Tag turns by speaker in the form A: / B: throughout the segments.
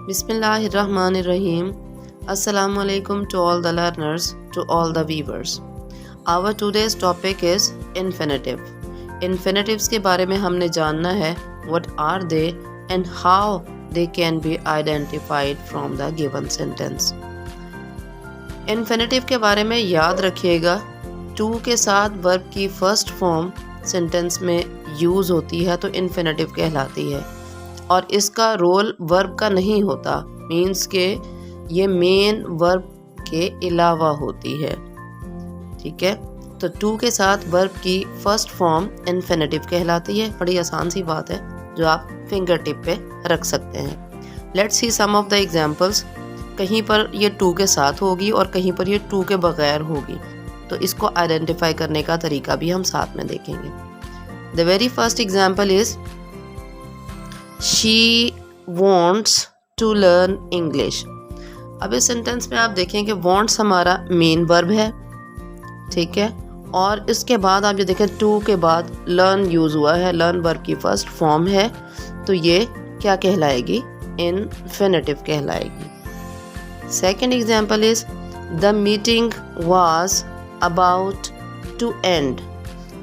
A: Bismillahirrahmanirrahim. Assalamu alaikum to all the learners, to all the viewers. Our today's topic is infinitive. Infinitives के बारे में हमने जानना है what are they and how they can be identified from the given sentence. Infinitive के बारे में याद रखिएगा to के साथ verb की first form sentence में use होती है तो infinitive कहलाती है और इसका रोल वर्ब का नहीं होता, मीन्स के ये मेन वर्ब के अलावा होती है। ठीक है, तो टू के साथ वर्ब की फर्स्ट फॉर्म इन्फिनेटिव कहलाती है। बड़ी आसान सी बात है जो आप फिंगर टिप पे रख सकते हैं। Let's see some of the examples. कहीं पर ये टू के साथ होगी और कहीं पर ये टू के बगैर होगी, तो इसको आइडेंटिफाई करने का तरीका भी हम साथ में देखेंगे। The very first example is She wants to learn English। अब इस सेंटेंस में आप देखें कि wants हमारा मेन वर्ब है, ठीक है, और इसके बाद आप ये देखें टू के बाद learn यूज़ हुआ है, learn वर्ब की फर्स्ट फॉर्म है, तो ये क्या कहलाएगी? इन्फिनेटिव कहलाएगी। Second example is the meeting was about to end।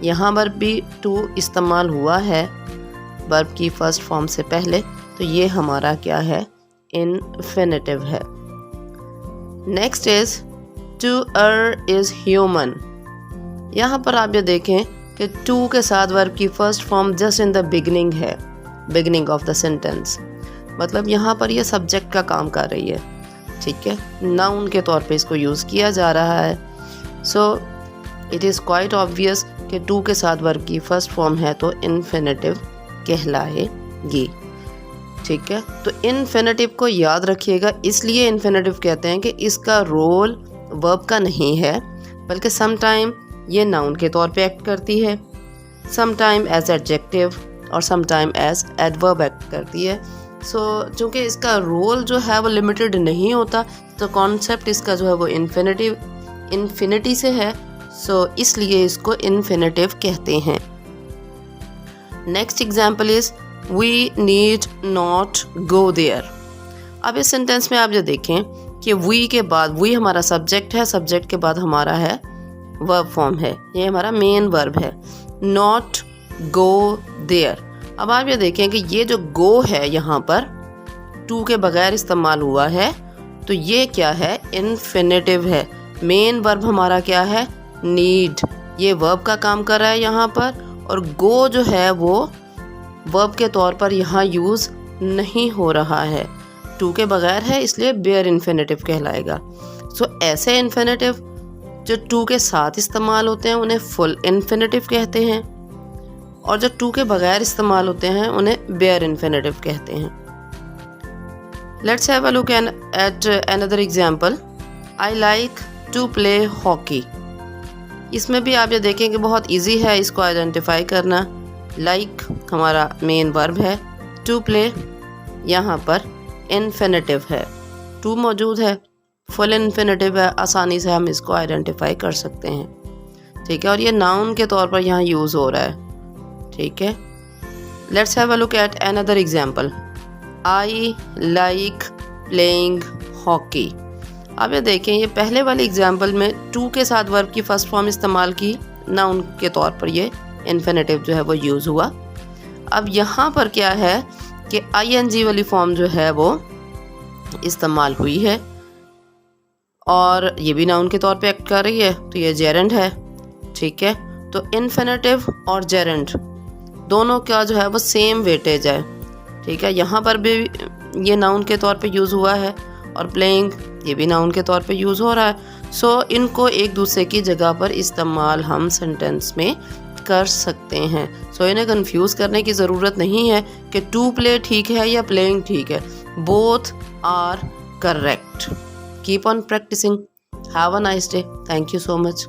A: यहाँ पर भी टू इस्तेमाल हुआ है वर्ब की फर्स्ट फॉर्म से पहले, तो ये हमारा क्या है? इन्फिनेटिव है। Next is to err is human. यहाँ पर आप ये देखें कि टू के साथ वर्ब की first form just in the beginning है, बिगनिंग ऑफ द सेंटेंस, मतलब यहाँ पर ये सब्जेक्ट का काम कर रही है। ठीक है, नाउन के तौर पे इसको यूज़ किया जा रहा है। So it is quite obvious कि टू के साथ वर्ब की फर्स्ट फॉर्म है तो इन्फिनेटिव कहलाएगी। ठीक है, तो इन्फिनेटिव को याद रखिएगा, इसलिए इन्फिनेटिव कहते हैं कि इसका रोल वर्ब का नहीं है, बल्कि सम टाइम ये नाउन के तौर पे एक्ट करती है, सम टाइम एज एडजेक्टिव और some time as adverb act करती है। सो चूँकि इसका रोल जो है वो लिमिटेड नहीं होता, तो कॉन्सेप्ट इसका जो है वो इन्फिनिटी से है, सो इसलिए इसको इन्फिनेटिव कहते हैं। Next example is we need not go there. अब इस सेंटेंस में आप जो देखें कि वी के बाद, वी हमारा सब्जेक्ट है, सब्जेक्ट के बाद हमारा है वर्ब फॉर्म है, ये हमारा मेन वर्ब है, नॉट गो देयर। अब आप ये देखें कि ये जो गो है यहाँ पर टू के बगैर इस्तेमाल हुआ है, तो ये क्या है? इन्फिनेटिव है। मेन वर्ब हमारा क्या है? नीड, ये वर्ब का काम कर रहा है यहाँ पर, और गो जो है वो वर्ब के तौर पर यहाँ यूज़ नहीं हो रहा है, टू के बगैर है, इसलिए बेयर इन्फिनेटिव कहलाएगा। सो ऐसे इन्फिनेटिव जो टू के साथ इस्तेमाल होते हैं उन्हें फुल इन्फिनेटिव कहते हैं, और जो टू के बगैर इस्तेमाल होते हैं उन्हें बेयर इन्फिनेटिव कहते हैं। Let's have a look at another example. I like to play hockey. इसमें भी आप ये देखें कि बहुत इजी है इसको आइडेंटिफाई करना। लाइक हमारा मेन वर्ब है, टू प्ले यहाँ पर इन्फिनेटिव है, टू मौजूद है, फुल इन्फिनेटिव है, आसानी से हम इसको आइडेंटिफाई कर सकते हैं। ठीक है, और ये नाउन के तौर पर यहाँ यूज़ हो रहा है। ठीक है, let's have a look at another example. I like playing hockey. अब ये देखें, ये पहले वाले एग्जाम्पल में टू के साथ वर्ब की फर्स्ट फॉर्म इस्तेमाल की, नाउन के तौर पर ये इन्फिनेटिव जो है वो यूज़ हुआ। अब यहाँ पर क्या है कि आईएनजी वाली फॉर्म जो है वो इस्तेमाल हुई है, और ये भी नाउन के तौर पे एक्ट कर रही है, तो ये जेरेंड है। ठीक है, तो इन्फिनेटिव और जेरेंड दोनों का जो है वो सेम वेटेज है। ठीक है, यहाँ पर भी ये नाउन के तौर पे यूज़ हुआ है, और प्लेइंग ये भी नाउन के तौर पे यूज़ हो रहा है। सो इनको एक दूसरे की जगह पर इस्तेमाल हम सेंटेंस में कर सकते हैं। सो इन्हें कंफ्यूज करने की ज़रूरत नहीं है कि टू प्ले ठीक है या प्लेइंग ठीक है, both are correct. Keep on practising. Have a nice day. Thank you so much.